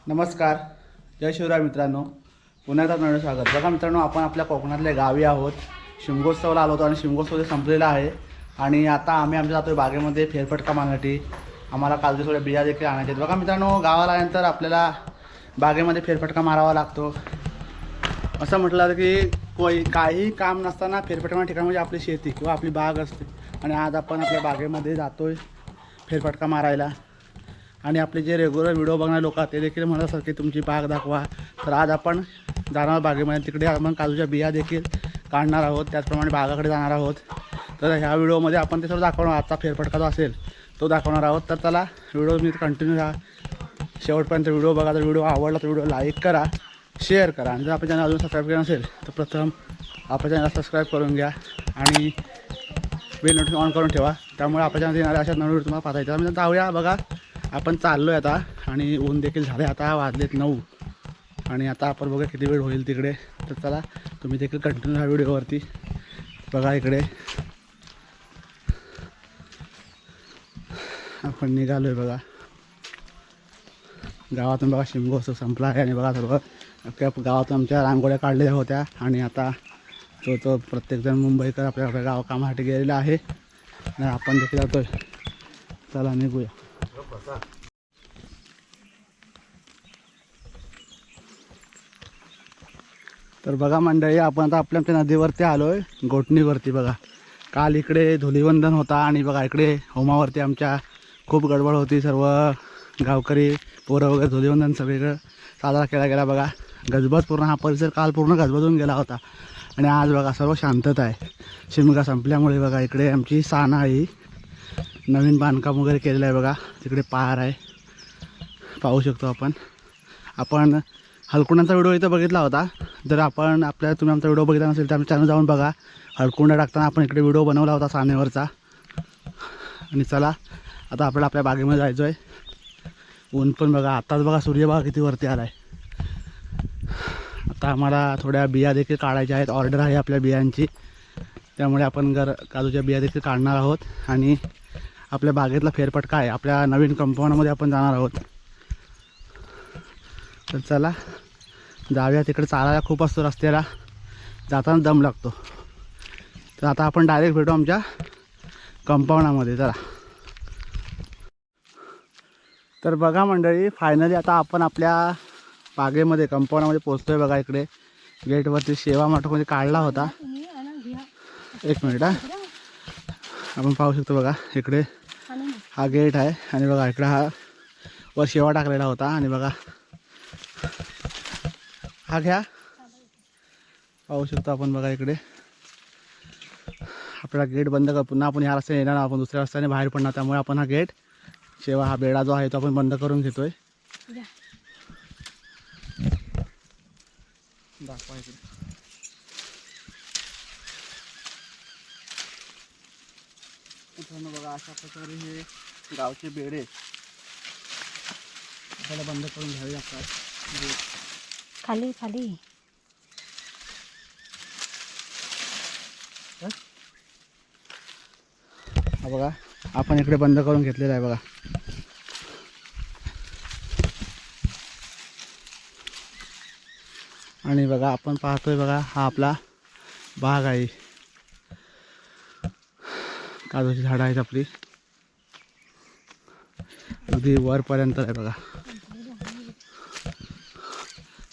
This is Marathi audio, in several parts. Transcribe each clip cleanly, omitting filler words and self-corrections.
नमस्कार, जय शिवराय मित्रांनो. पुन्हा एकदा नवीन स्वागत. बघा मित्रांनो, आपण आपल्या कोकणातल्या गावी आहोत. शिमगोत्सवाला आलो होतो आणि शिमगोत्सव संपलेला आहे आणि आता आम्ही जातोय बागेमध्ये फेरफटका मारण्यासाठी. आम्हाला कालच्या थोड्या बिया देखील आणायच्या आहेत. बघा मित्रांनो, गावाला आल्यानंतर आपल्याला बागेमध्ये फेरफटका मारावा लागतो. असं म्हटलं की काही काम नसताना फेरफटका ठिकाण म्हणजे आपली शेती किंवा आपली बाग असते आणि आज आपण आपल्या बागेमध्ये जातोय फेरफटका मारायला. आणि आपले जे रेग्युलर व्हिडिओ बघणारे लोक ते देखील म्हणत असतात की तुमची बाग दाखवा. तर आज आपण जाणार बागेमध्ये. तिकडे आपण काजूच्या बिया देखील काढणार आहोत, त्याचप्रमाणे बागाकडे जाणार आहोत. तर ह्या व्हिडिओमध्ये आपण ते सर्व दाखवणार. आजचा फेरफटका जो असेल तो दाखवणार आहोत. तर चला व्हिडिओ मी कंटिन्यू राहा, शेवटपर्यंत व्हिडिओ बघा. जर व्हिडिओ आवडला तर व्हिडिओ लाईक करा, शेअर करा आणि जर आपण चॅनल अजून सबस्क्राईब केलं नसेल तर प्रथम आपल्या चॅनलला सबस्क्राईब करून घ्या आणि बेल नोटिफिकेशन ऑन करून ठेवा. त्यामुळे आपल्या चॅनल येणाऱ्या अशा नवीन व्हिडिओ तुम्हाला पाहता येतात. म्हणजे जाऊया. बघा आपण चाललो आहे आता आणि ऊन देखील झाले. आता वाजलेत 9 आणि आता आपण बघा किती वेळ होईल तिकडे. तर चला तुम्ही देखील कंटिन्यू ह्या व्हिडिओवरती बघा. इकडे आपण निघालो आहे बघा गावातून. बघा शिमगोत्सव संपला आहे आणि बघा सर्व अख्ख्या गावातून आमच्या रांगोळ्या काढलेल्या होत्या आणि आता तो प्रत्येकजण मुंबईकर आपल्या आपल्या गाव कामासाठी गेलेला आहे आणि आपण देखील जातोय. चला निघूया. तर बघा मंडळी, आपण आता आपल्या नदीवरती आलो आहे, गोटणीवरती. बघा काल इकडे धुलीवंदन होता आणि बघा इकडे होमावरती आमच्या खूप गडबड होती. सर्व गावकरी पोरं वगैरे धुलीवंदन सगळीकडे साजरा केला गेला. बघा गजबज पूर्ण, हा परिसर काल पूर्ण गजबजून गेला होता आणि आज बघा सर्व शांतता आहे. शिमगा संपल्यामुळे बघा इकडे आमची साना आहे, नवीन बांधकाम वगैरे केलेलं आहे. बघा तिकडे पार आहे, पाहू शकतो आपण हलकुंडाचा व्हिडिओ इथं बघितला होता. जर तुम्ही आमचा व्हिडिओ बघितला नसेल तर आमच्या चॅनल जाऊन बघा. हलकुंडा टाकताना आपण इकडे व्हिडिओ बनवला होता सानेवरचा. आणि चला आता आपल्याला आपल्या बागेमध्ये जायचं आहे. ऊन पण बघा आत्ताच बघा, सूर्य बघा किती वरती आला आहे. आता आम्हाला थोड्या बिया देखील काढायच्या आहेत, ऑर्डर आहे आपल्या बियांची. त्यामुळे आपण काजूच्या बिया देखील काढणार आहोत आणि आपल्या बागेतला फेरफटका आहे, आपल्या नवीन कंपाऊंडमध्ये आपण जाणार आहोत. तर चला जाऊया. तिकडे चालायला खूप असतो, रस्त्याला जाताना दम लागतो. तर आता आपण डायरेक्ट भेटू आमच्या कंपाऊंडामध्ये. चला. तर बघा मंडळी, फायनली आता आपण आपल्या बागेमध्ये कंपाऊंडामध्ये पोचतोय. बघा इकडे गेटवरती शेवा माठोमध्ये काढला होता. एक मिनिट आपण पाहू शकतो. बघा इकडे हा गेट आहे आणि बघा इकडे हा वर शेवा टाकलेला होता आणि बघा हा घ्या, पाहू शकतो आपण. बघा इकडे आपला गेट बंद कर, पुन्हा आपण ह्या रस्त्याने येणार, आपण दुसऱ्या रस्त्याने बाहेर पडणार. त्यामुळे आपण हा गेट शेवा, हा बेडा जो आहे तो आपण बंद करून घेतोय. दाखवा इकडे. मित्रांनो बघा अशा प्रकारे हे गावचे बेडे आपल्याला बंद करून घ्यावे लागतात. खाली खाली हा बघा आपण इकडे बंद करून घेतलेला आहे. बघा आणि बघा आपण पाहतोय, बघा हा आपला बाग आहे, काजूची झाडं आहेत आपली, अगदी वरपर्यंत आहे. बघा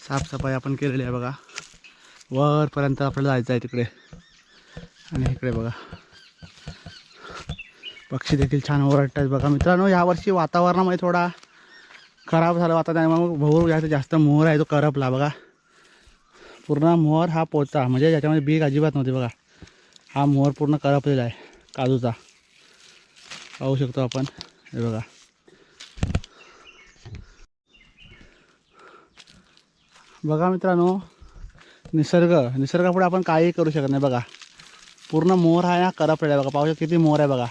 साफसफाई आपण केलेली आहे. बघा वरपर्यंत आपल्याला जायचं आहे तिकडे. आणि इकडे बघा पक्षी देखील छान ओरडतात. बघा मित्रांनो, यावर्षी वातावरणामध्ये थोडा खराब झालं वातावरण, मग भोर याचा जास्त मोहर आहे तो करपला. बघा पूर्ण मोहर हा पोचा, म्हणजे ज्याच्यामध्ये बीग अजिबात नव्हती. बघा हा मोहर पूर्ण करपलेला आहे काजूचा, पाहू शकतो आपण. हे बघा बघा मित्रांनो, निसर्गापुढे आपण काही करू शकत नाही. बघा पूर्ण मोहर हा या करपलेला आहे. बघा पाहू शकतो किती मोहर आहे. बघा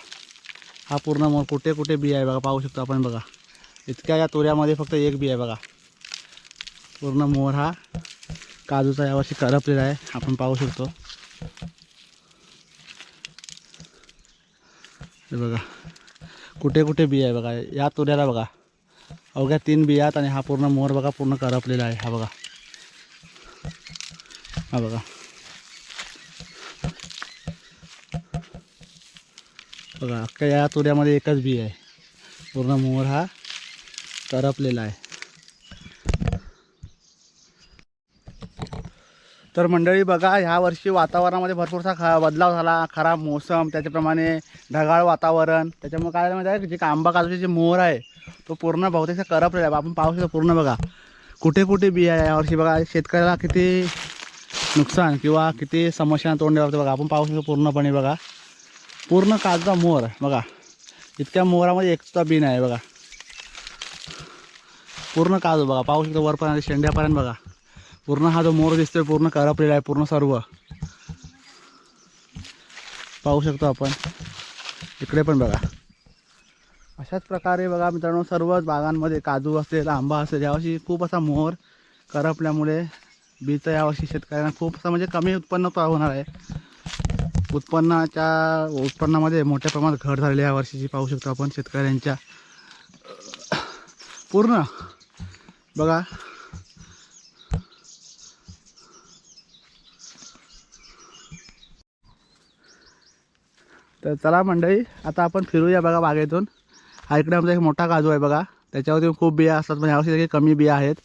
हा पूर्ण मोहर, कुठे कुठे बी आहे. बघा पाहू शकतो आपण. बघा इतक्या या तोऱ्यामध्ये फक्त एक बी आहे. बघा पूर्ण मोहर हा काजूचा यावर्षी करपलेला आहे, आपण पाहू शकतो. हे बघा कुठे कुठे बी आहे. बघा या तोऱ्याला बघा अवघ्या 3 बियात आणि हा पूर्ण मोर बघा पूर्ण करपलेला आहे. हा बघा, हा बघा बघा, अख्ख्या या तुऱ्यामध्ये एकच बी आहे. पूर्ण मोर हा करपलेला आहे. तर मंडळी बघा, ह्या वर्षी वातावरणामध्ये भरपूरसा बदलाव झाला. खराब मोसम, त्याच्याप्रमाणे ढगाळ वातावरण, त्याच्यामुळे काय माहिती आहे, जे आंबा काजूचे जे मोर आहे तो पूर्ण बहुतेक करपलेला आहे. आपण पाहू शकतो पूर्ण बघा कुठे कुठे बी आहे. यावर्षी बघा शेतकऱ्याला किती नुकसान किंवा किती समस्या तोंड द्यावं लागतं बघा. आपण पाहू शकतो पूर्णपणे बघा, पूर्ण काजूचा मोर बघा, इतक्या मोरामध्ये एक सुद्धा बी नाही बघा. पूर्ण काजू बघा, पाहू शकतो वरपर्यंत शेंड्यापर्यंत बघा. पूर्ण हा जो मोर दिसतोय पूर्ण करपलेला आहे. पूर्ण सर्व पाहू शकतो आपण. इकडे पण बघा. अशाच प्रकारे बघा मित्रांनो, सर्वच बागांमध्ये काजू असेल, आंबा असेल, यावर्षी खूप असा मोर करपल्यामुळे बीचं यावर्षी शेतकऱ्यांना खूप असं म्हणजे कमी उत्पन्न होणार आहे. उत्पन्नामध्ये मोठ्या प्रमाणात घट झालेली आहे यावर्षीची. पाहू शकतो आपण शेतकऱ्यांच्या पूर्ण बघा. तर चला मंडळी, आता आपण फिरूया बघा बागेतून. हा इकडे आमचा एक मोठा काजू आहे बघा, त्याच्यावरती खूप बिया असतात, पण यावर्षी काही कमी बिया आहेत.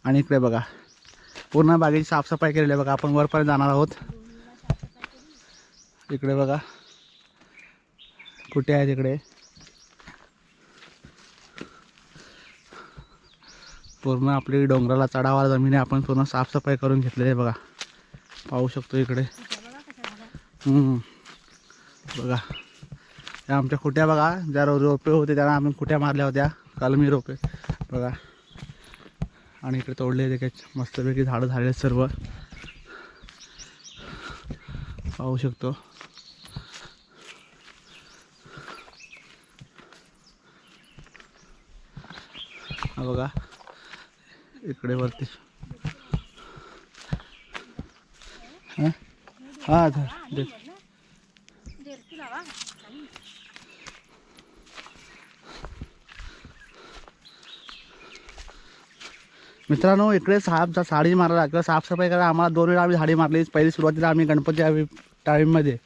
आणि इकडे बघा पूर्ण बागेची साफसफाई केलेली आहे बघा. आपण वरपर्यंत जाणार आहोत. इकडे बघा कुठे आहे, तिकडे पूर्ण आपली डोंगराला चढावा जमीन आहे. आपण पूर्ण साफसफाई करून घेतलेली आहे बघा. पाहू शकतो इकडे बघा. या आमच्या खुट्या बघा, ज्या रोपे होते त्यांना आम्ही खुट्या मारल्या होत्या, कलमी रोपे बघा. आणि इकडे तोडले ते काही मस्तपैकी झाडं झाले सर्व. पाहू शकतो हा बघा इकडे वरती. हां देख मित्रांनो, इकडे साडी मारायला किंवा साफसफाई करायला आम्हाला 2 वेळा आम्ही झाडी मारली. पहिली सुरुवातीला आम्ही गणपतीच्या टाईममध्ये,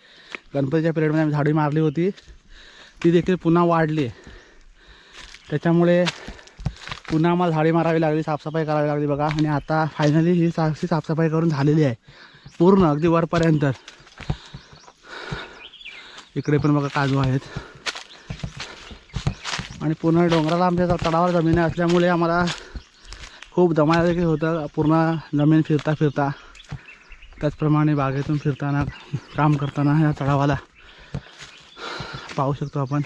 गणपतीच्या पिरियडमध्ये आम्ही झाडी मारली होती. ती देखील पुन्हा वाढली, त्याच्यामुळे पुन्हा आम्हाला झाडी मारावी लागली, साफसफाई करावी लागली बघा. आणि आता फायनली ही साफसफाई करून झालेली आहे पूर्ण अगदी वरपर्यंत. इकडे पण बघा काजू आहेत. आणि पूर्ण डोंगराला आमच्या तडावर जमीन असल्यामुळे आम्हाला खूप दमायला देखील होतं पूर्ण जमीन फिरता फिरता. त्याचप्रमाणे बागेतून फिरताना, काम करताना या तडावाला पाहू शकतो आपण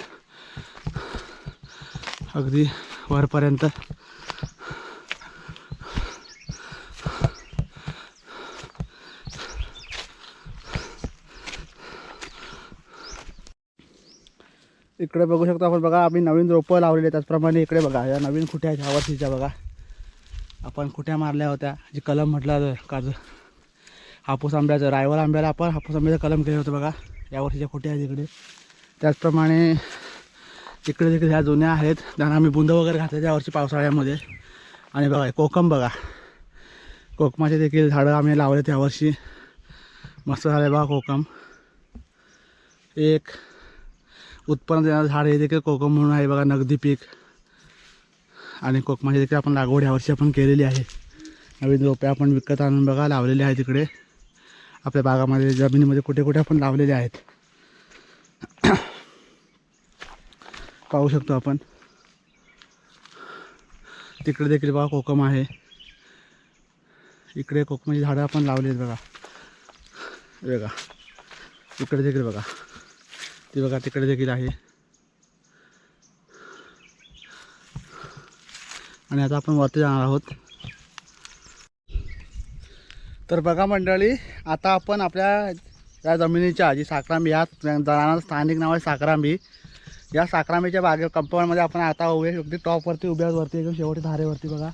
अगदी वरपर्यंत. इकडे बघू शकतो आपण बघा, आम्ही नवीन रोपं लावलेली आहेत. त्याचप्रमाणे इकडे बघा, या नवीन खुट्या आहेत ह्या वर्षीच्या बघा. आपण खुट्या मारल्या होत्या, जी कलम म्हटलं काजू हापूस आंब्याचं, रायवल आंब्याला आपण हापूस आंब्याचं कलम केलं होतं बघा. यावर्षीच्या खुट्या आहेत इकडे. त्याचप्रमाणे इकडे देखील ह्या जुन्या आहेत, त्यांना आम्ही बुंद वगैरे घातले यावर्षी पावसाळ्यामध्ये. आणि बघा कोकम बघा, कोकमाचे देखील झाडं आम्ही लावलेत यावर्षी. मस्त झाले बघा कोकम. एक उत्पन्न देणारं झाड हे देखील कोकम म्हणून आहे बघा, नगदी पीक. आणि कोकमाची देखील आपण लागवड यावर्षी आपण केलेली आहे. नवीन रोपे आपण विकत आणून बघा लावलेले आहेत इकडे आपल्या बागामध्ये, जमिनीमध्ये कुठे कुठे आपण लावलेले आहेत. पाहू शकतो आपण. तिकडे देखील बघा कोकम आहे. इकडे कोकमाची झाडं आपण लावली आहेत बघा. बघा इकडे देखील बघा, ती बघा तिकडे देखील आहे. आणि आता आपण वरती जाणार आहोत. तर बघा मंडळी, आता आपण आपल्या या जमिनीच्या जी साखरांबी, या जणांना स्थानिक नाव आहे साखरांबी, या साखरांबीच्या कंपाऊंडमध्ये आपण आता अगदी टॉपवरती उभ्याच वरती एकदम शेवटी धारेवरती बघा.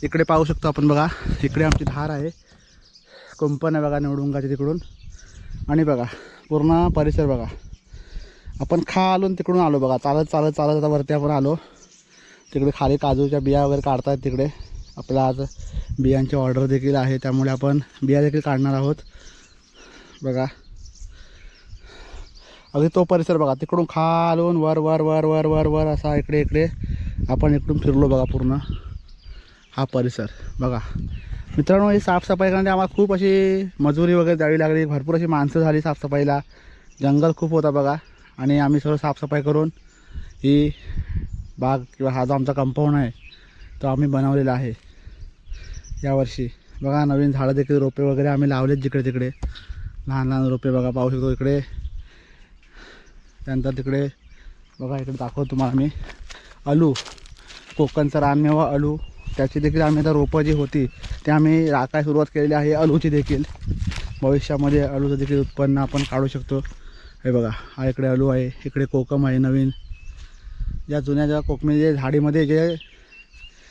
इकडे पाहू शकतो आपण बघा, इकडे आमची धार आहे, कुंपण आहे बघा निवडुंगाची तिकडून. आणि बघा पूर्ण परिसर बघा, आपण खालून तिकडून आलो बघा, चालत चालत चालत आता वरती आपण आलो. तिकडे खाली काजूच्या बिया वगैरे काढतात तिकडे. आपल्याला आज बियांची ऑर्डर देखील आहे, त्यामुळे आपण बिया देखील काढणार आहोत. बघा अगदी तो परिसर बघा, तिकडून खालून वर वर वर वर वर वर असा इकडे इकडे आपण इकडून फिरलो बघा. पूर्ण हा परिसर बघा मित्रांनो. ही साफसफाई करण्यासाठी आम्हाला खूप अशी मजुरी वगैरे द्यावी लागली, भरपूर अशी माणसं झाली साफसफाईला. जंगल खूप होता बघा, आणि आम्ही सगळं साफसफाई करून ही बाग किंवा हा जो आमचा कंपाऊंड आहे तो आम्ही बनवलेला आहे यावर्षी. बघा नवीन झाडं देखील रोपे वगैरे आम्ही लावलेत जिकडे तिकडे, लहान लहान रोपे बघा पाहू शकतो इकडे. त्यानंतर तिकडे बघा इकडे दाखवतो तुम्हाला मी आलू, कोकणचा रानमेवा आलू, त्याची देखील आम्ही आता रोपं जी होती ते आम्ही राखायला सुरुवात केलेली आहे आलूची देखील. भविष्यामध्ये आलूचं देखील उत्पन्न आपण काढू शकतो. हे बघा हा इकडे आलू आहे, इकडे कोकम आहे नवीन. ज्या जुन्या ज्या कोकमी जे झाडीमध्ये जे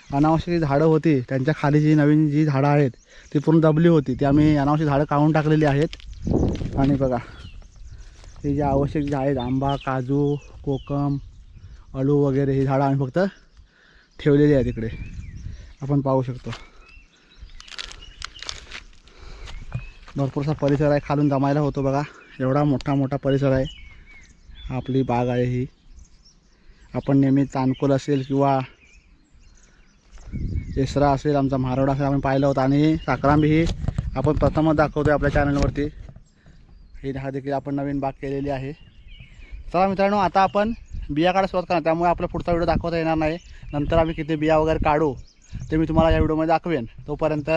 अनावश्यक झाडं होती त्यांच्या खाली जी नवीन जी झाडं आहेत ती पूर्ण दबली होती, ती आम्ही अनावश्यक झाडं काढून टाकलेली आहेत. आणि बघा हे जे आवश्यक जे आहेत आंबा, काजू, कोकम, आलू वगैरे ही झाडं आम्ही फक्त ठेवलेली आहेत इकडे, आपण पाहू शकतो. भरपूरसा परिसर आहे, खालून जमायला होतो बघा. एवढा मोठा मोठा परिसर आहे. आपली बाग आहे ही. आपण नेहमी चांदकोल असेल किंवा एसरा असेल, आमचा म्हारोडा असेल आपण पाहिलं होतं, आणि साकरांबी ही आपण प्रथमच दाखवतो आहे आपल्या चॅनलवरती. ही हा देखील आपण नवीन बाग केलेली आहे. चला मित्रांनो, आता आपण बिया काढायला सुरुवात करणार, त्यामुळे आपला पुढचा व्हिडिओ दाखवता येणार नाही. नंतर आम्ही किती बिया वगैरे काढू ते मी तुम्हाला या व्हिडिओमध्ये दाखवेन. तोपर्यंत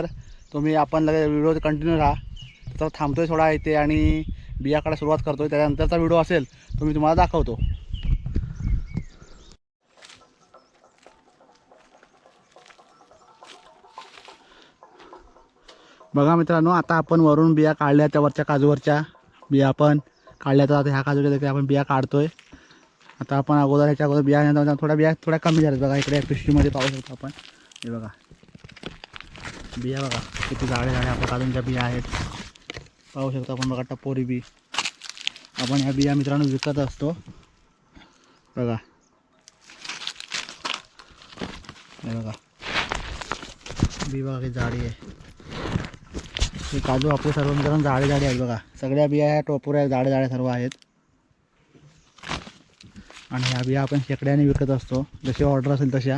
तुम्ही आपण लगेच व्हिडिओ कंटिन्यू राहा. तर थांबतो आहे थोडा इथे आणि बिया काढायला सुरुवात करतो आहे. त्यानंतरचा व्हिडिओ असेल तो मी तुम्हाला दाखवतो. बघा मित्रांनो, आता आपण वरून बिया काढल्या, त्या वरच्या काजूवरच्या बिया आपण काढल्या. तर आता ह्या काजूच्या देखील आपण बिया काढतोय. आता आपण ह्याच्या अगोदर बिया थोड्या कमी झाल्यात बघा. इकडे पिशवीमध्ये पाहू शकतो आपण. हे बघा बिया बघा किती झाडे आपल्या काजूंच्या बिया आहेत, पाहू शकतो आपण बघा. टपोरी बी आपण ह्या बिया मित्रांनो विकत असतो बघा. हे बघा बी बघा किती झाडी आहे. हे काजू आपले सर्व मित्रांनो झाडे आहेत बघा. सगळ्या बिया ह्या टोपुऱ्या झाडे सर्व आहेत. आणि ह्या बिया आपण शेकड्याने विकत असतो, जशी ऑर्डर असेल तशा.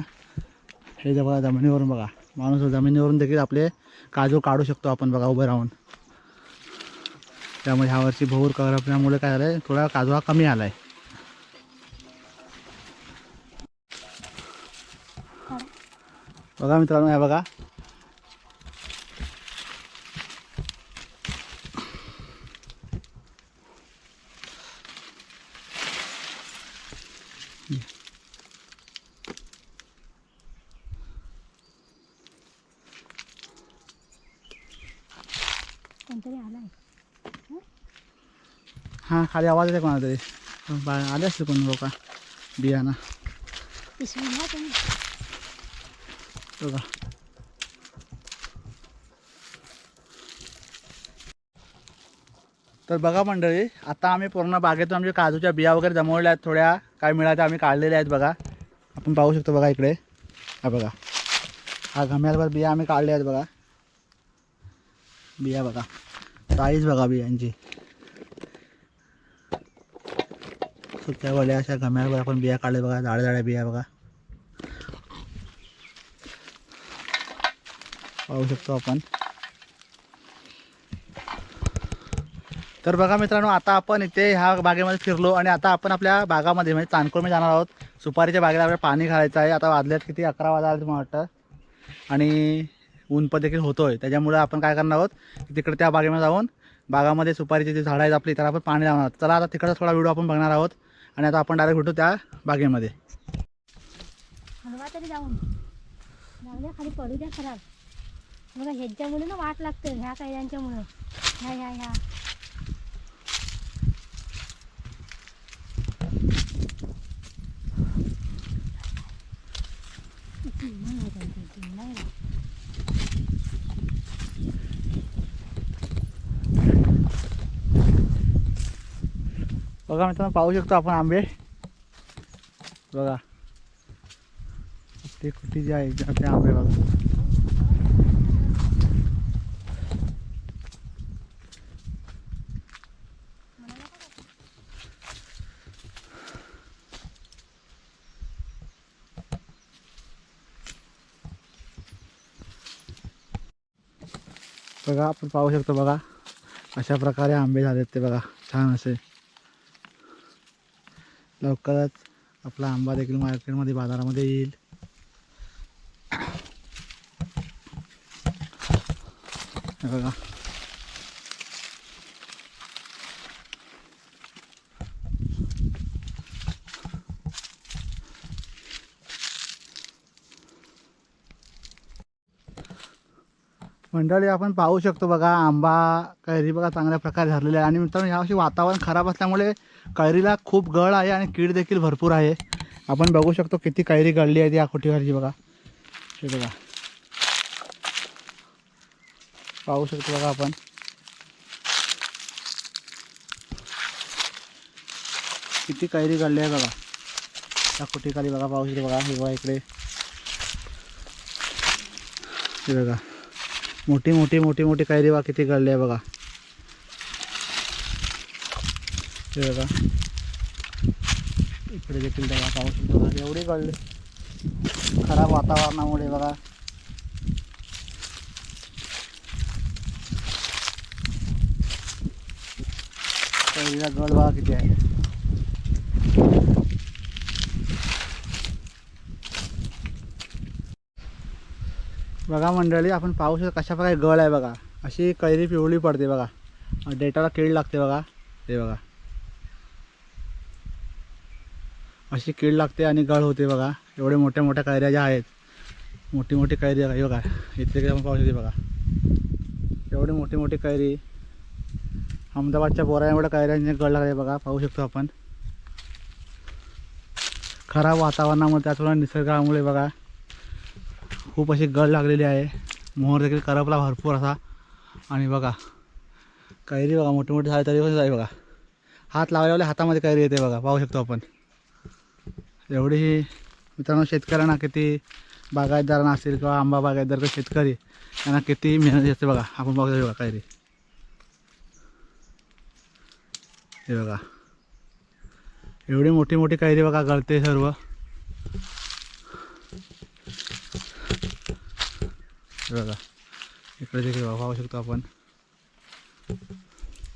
हे जे बघा जमिनीवरून बघा, माणूस जमिनीवरून देखील आपले काजू काढू शकतो आपण बघा उभं राहून. त्यामुळे ह्या वर्षी भूर करपल्यामुळे काय झालं, थोडा काजू हा कमी आला आहे. बघा मित्रांनो, ह्या बघा हां खाली आवाज येते कोणा तरी, आले असते कोण लोक बियाणं बघा. तर बघा मंडळी, आता आम्ही पूर्ण बागेतून आमच्या काजूच्या बिया वगैरे जमवल्या आहेत. थोड्या काय मिळाल्या आम्ही काढलेल्या आहेत बघा. आपण पाहू शकतो बघा इकडे. हा बघा हा घम्यालभर बिया आम्ही काढल्या आहेत बघा. बिया बघा साईज बघा बियांची. सुक्यावाल्या अशा घम्यालभर आपण बिया काढल्या बघा. जाड्या बिया बघा पाहू शकतो आपण. तर बघा मित्रांनो, आता आपण इथे ह्या बागेमध्ये फिरलो आणि आता आपण आपल्या बागामध्ये म्हणजे चांदकोळमध्ये जाणार आहोत. सुपारीच्या बागेला आपल्याला पाणी घालायचं आहे. आता वाजल्यात किती 11 वाजले मला वाटतं, आणि ऊन पण देखील होतोय. त्याच्यामुळे आपण काय करणार आहोत, तिकडे त्या बागेमध्ये जाऊन बागामध्ये सुपारीचे जे झाडं आहेत आपली त्याला आपण पाणी लावणार. चला आता तिकडचा थोडा व्हिडिओ आपण बघणार आहोत आणि आता आपण डायरेक्ट भेटू त्या बागेमध्ये. खाली पडू द्या खराब बघा. ह्याच्यामुळे ना वाट लागते, ह्या कैद्यांच्यामुळं. ह्या बघा मित्रांनो, पाहू शकतो आपण आंबे बघा. ते कुठे जे आहे ते आंबे बघा. बघा आपण पाहू शकतो बघा अशा प्रकारे आंबे झालेत ते बघा छान असे. लवकरच आपला आंबा देखील मार्केटमध्ये बाजारामध्ये येईल. हे बघा मंडळी आपण पाहू शकतो बघा आंबा कैरी बघा चांगल्या प्रकारे झालेली आहे. आणि मित्रांनो यावर्षी वातावरण खराब असल्यामुळे कैरीला खूप गळ आहे आणि कीड देखील भरपूर आहे. आपण बघू शकतो किती कैरी गळली आहे या कोठीवरची बघा. हे बघा पाहू शकतो बघा आपण. किती कैरी गळली आहे बघा त्या कोठीखाली बघा. पाहू शकतो बघा. हे बघा इकडे हे बघा मोठी मोठी मोठी मोठी कैरी बघा किती गळली आहे बघा. हे बघा इकडे देखील बघा पाहू शकतो बघा एवढी गळली खराब वातावरणामुळे बघा. कैरीला गळ बघा किती आहे. बघा मंडळी आपण पाहू शकतो कशा प्रकारे गळ आहे बघा. अशी कैरी पिवळी पडते बघा. डेटाला कीड लागते बघा. हे बघा अशी कीड लागते आणि गळ होते बघा. एवढे मोठ्या मोठ्या कैऱ्या ज्या आहेत मोठी मोठी कैरी आहे बघा. इथे आपण पाहू शकतो बघा एवढी मोठी मोठी कैरी. अहमदाबादच्या बोरा एवढ्या कैऱ्यांचे गळ लागले बघा. पाहू शकतो आपण खराब वातावरणामुळे त्याचवेळेला निसर्गामुळे बघा खूप अशी गळ लागलेली आहे. मोहर देखील करपला भरपूर असा. आणि बघा कैरी बघा मोठी मोठी झाली तरी पण आहे बघा. हात लावल्यावर हातामध्ये कैरी येते बघा. पाहू शकतो आपण एवढी ही मित्रांनो शेतकऱ्यांना किती बागायतदारांना असेल किंवा आंबा बागायतदार किंवा शेतकरी यांना किती मेहनत येते बघा. आपण बघतो बघा कैरी. हे बघा एवढी मोठी मोठी कैरी बघा गळते सर्व. बघा इकडे देखील बघा पाहू शकतो आपण.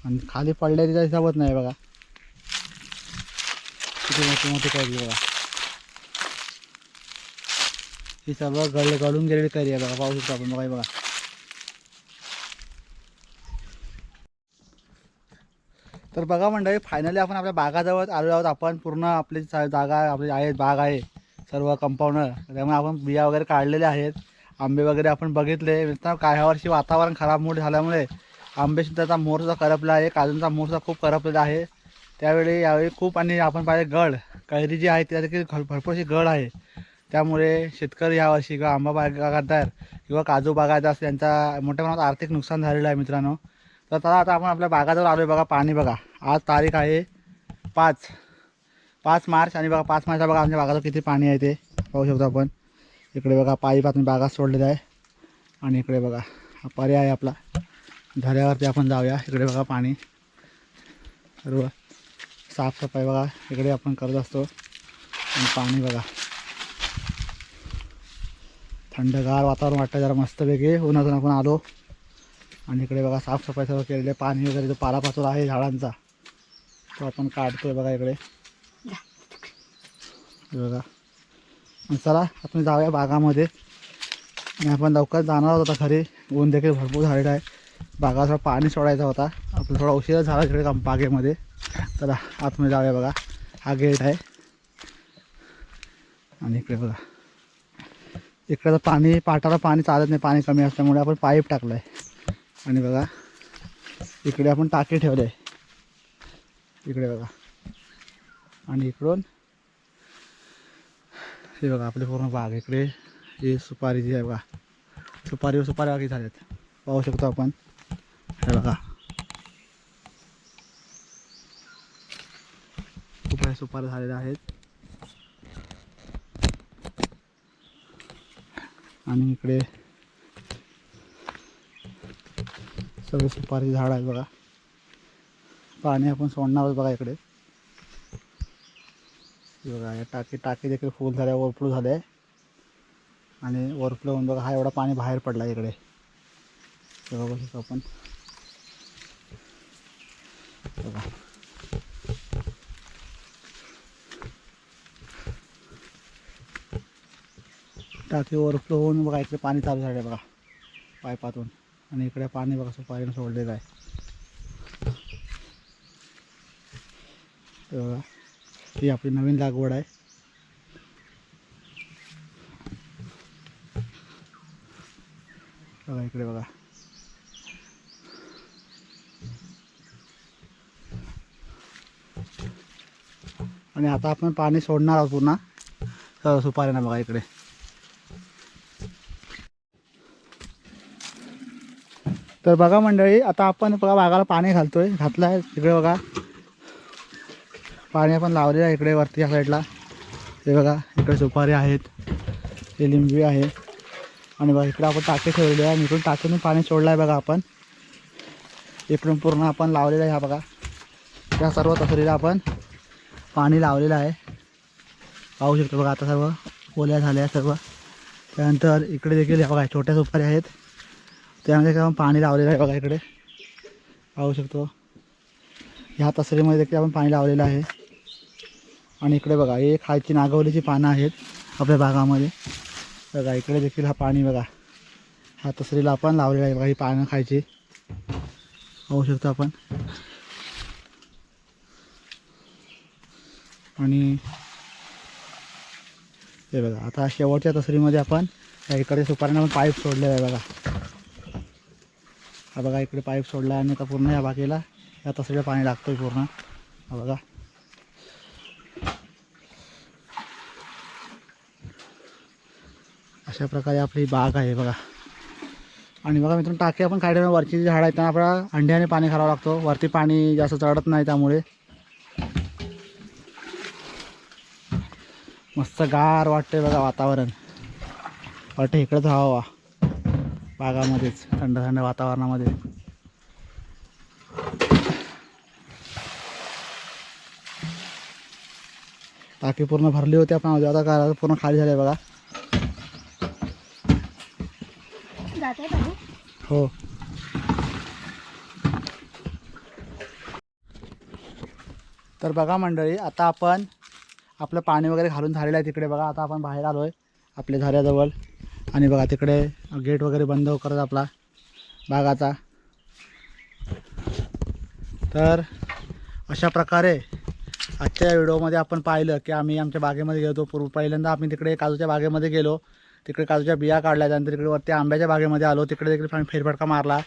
आणि खाली पडल्याची हिसाबच नाही बघा किती मोठी मोठी कैरी बघा. ही सर्व गळून गेलेली कैरी आहे बघा. पाहू शकतो आपण बघा. बघा तर बघा मंडळी फायनली आपण आपल्या बागाजवळ आलो आहोत. आपण पूर्ण आपली जागा आपली आहे बाग आहे सर्व कंपाऊंडर. त्यामुळे आपण बिया वगैरे काढलेल्या आहेत. आंबे वगैरे आपण बघितले. मित्रांनो काय ह्या वर्षी वातावरण खराब झाल्यामुळे आंबे सुद्धा मोरचा करपला आहे. काजूंचा मोरचा खूप करपलेला आहे. त्यावेळी यावेळी खूप आणि आपण पाहिजे गळ कैरी जी आहे त्या देखील भरपूर अशी गळ आहे. त्यामुळे शेतकरी यावर्षी किंवा आंबा बागायतदार किंवा काजू बागायतदार त्यांचा मोठ्या प्रमाणात आर्थिक नुकसान झालेलं आहे मित्रांनो. तर चला आता आपण आपल्या बागाजवळ आलो आहे बघा. पाणी बघा आज तारीख आहे 5 मार्च आणि बघा 5 मार्चला बघा आमच्या बागाजवळ किती पाणी आहे ते पाहू शकतो आपण. इकडे बघा पाईप आपण बागात सोडलेला आहे. आणि इकडे बघा हा पर्याय आहे आपला. झाल्यावरती आपण जाऊया. इकडे बघा पाणी सर्व साफसफाई बघा इकडे आपण करत असतो. आणि पाणी बघा थंडगार वातावरण वाटतं जरा मस्तपैकी. उन्हातून आपण आलो आणि इकडे बघा साफसफाई सर्व केलेले. पाणी वगैरे जो पालापाचोळा आहे झाडांचा तो आपण काढतोय बघा इकडे. बघा चला आपण जाऊया बागामध्ये. आणि आपण लवकर जाणार होता खरी. ऊन देखील भरपूर झालेलं आहे. बागाचा पाणी सोडायचा होता. आपलं थोडा उशीर झाला इकडे बागेमध्ये. चला आतमध्ये जाऊया बघा. हा गेट आहे. आणि इकडे बघा इकडे पाणी पाटाला पाणी चालत नाही. पाणी कमी असल्यामुळे आपण पाईप टाकलं आहे. आणि बघा इकडे आपण टाकी ठेवले आहे इकडे बघा. आणि इकडून हे बघा आपले पूर्ण बाग. इकडे ही सुपारी जी आहे बघा. सुपारी बाकी झाल्यात पाहू शकतो आपण. हे बघा खूप सुपारी झालेल्या आहेत. आणि इकडे सगळे सुपारी झाड आहे बघा. पाणी आपण सोडणार आहोत बघा इकडे. बघा या टाकी देखील फुल झाल्या, ओव्हरफ्लो झाले आहे. आणि ओव्हरफ्लो होऊन बघा हा एवढा पाणी बाहेर पडला इकडे. बघू शकतो आपण बघा. टाकी ओव्हरफ्लो होऊन बघा इकडे पाणी चालू झालं आहे बघा पाईपातून. आणि इकडे पाणी बघा सुपारीनं सोडलेलं आहे. बघा ही आपली नवीन लागवड आहे. बघा इकडे बघा. आणि आता आपण पाणी सोडणार आहोत पुन्हा सुपारीना बघा इकडे. तर बघा मंडळी आता आपण बघा बागाला पाणी घातलं आहे इकडे बघा. पाणी आपण लावलेलं आहे इकडे वरती या साईडला. हे बघा इकडे सुपारी आहेत, हे लिंबी आहे. आणि बघा इकडे आपण टाके ठेवलेले आहे आणि इकडून टाकीतून पाणी सोडलं आहे बघा आपण. इकडून पूर्ण आपण लावलेलं आहे. हा बघा त्या सर्व तसरीला आपण पाणी लावलेलं आहे. पाहू शकतो बघा आता सर्व ओल्या झाल्या सर्व. त्यानंतर इकडे देखील या बघा छोट्या सुपारी आहेत, त्यामध्ये आपण पाणी लावलेलं आहे बघा इकडे. पाहू शकतो ह्या तसरीमध्ये देखील आपण पाणी लावलेलं आहे. आणि इकडे बघा हे खायची नागवलीची पानं आहेत आपल्या बागामध्ये. बघा इकडे देखील हा पाणी बघा ह्या तसरीला आपण लावलेलं आहे बघा. ही पानं खायची पाहू शकतो आपण. आणि हे बघा आता शेवटच्या तसरीमध्ये आपण इकडे सुपारीने आपण पाईप सोडलेला आहे बघा. हा बघा इकडे पाईप सोडला आणि आता पूर्ण या बागेला या तसरीला पाणी लागतोय पूर्ण. हा बघा अशा प्रकारे आपली बाग आहे बघा. आणि बघा मित्रांनो टाकी आपण काढल्या वरची जी झाड आहेत त्यांना आपल्याला अंड्याने पाणी घालावं लागतो. वरती पाणी जास्त चढत नाही त्यामुळे. मस्त गार वाटते बघा वातावरण. वाटतं इकडेच हवा बागामध्येच थंड थंड वातावरणामध्ये. टाकी पूर्ण भरली होती आपण आता पूर्ण खाली झाली बघा. हो तर बघा मंडळी आता आपण आपलं पाणी वगैरे घालून झालेलं आहे तिकडे बघा. आता आपण बाहेर आलो आहे आपल्या झाल्याजवळ. आणि बघा तिकडे गेट वगैरे बंद करत आपला बागाचा. तर अशा प्रकारे आजच्या व्हिडिओमध्ये आपण पाहिलं की आम्ही आमच्या बागेमध्ये गेलो. पहिल्यांदा आम्ही तिकडे काजूच्या बागेमध्ये गेलो, तिकडे काजूच्या बिया काढल्या. त्यानंतर तिकडे वरती आंब्याच्या बागेमध्ये आलो, तिकडे देखील फेरफटका मारला.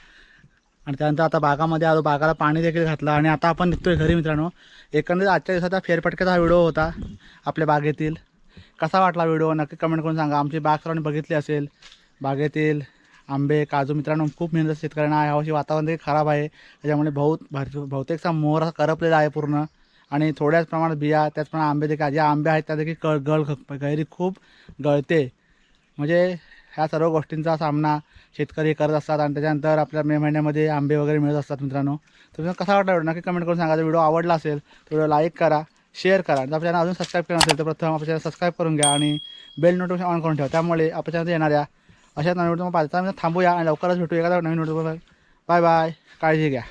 आणि त्यानंतर आता बागामध्ये आलो, बागाला पाणी देखील घातलं. आणि आता आपण निघतोय घरी मित्रांनो. एकंदरीत आजच्या दिवसाचा फेरफटक्याचा हा व्हिडिओ होता आपल्या बागेतील. कसा वाटला व्हिडिओ नक्की कमेंट करून सांगा. आमची बाग सर्वांनी बघितली असेल, बागेतील आंबे काजू. मित्रांनो खूप मेहनत शेतकऱ्यांना आहे. यावर्षी वातावरण देखील खराब आहे, त्याच्यामुळे बहुतेकचा मोहर असा करपलेला आहे पूर्ण. आणि थोड्याच प्रमाणात बिया, त्याचप्रमाणे आंबे देखील जे आंबे आहेत त्या देखील गैरी खूप गळते. म्हणजे ह्या सर्व गोष्टींचा सामना शेतकरी करत असतात. आणि त्याच्यानंतर आपल्या मे महिन्यामध्ये आंबे वगैरे मिळत असतात मित्रांनो. तर कसा वाटला व्हिडिओ नक्की कमेंट करून सांगा. जर व्हिडिओ आवडला असेल तर व्हिडिओ लाईक करा, शेअर करा. आणि आपल्या चॅनल अजून सबस्क्राईब केलं असेल तर प्रथम आपल्या चॅनल सबस्क्राईब करून घ्या आणि बेल नोटिफिकेशन ऑन करून ठेवा. त्यामुळे आपल्या चॅनल येणाऱ्या अशा नवीन व्हिडिओ पाहता थांबूया आणि लवकरच भेटू एखाद्या नवीन व्हिडिओ. बाय बाय, काळजी घ्या.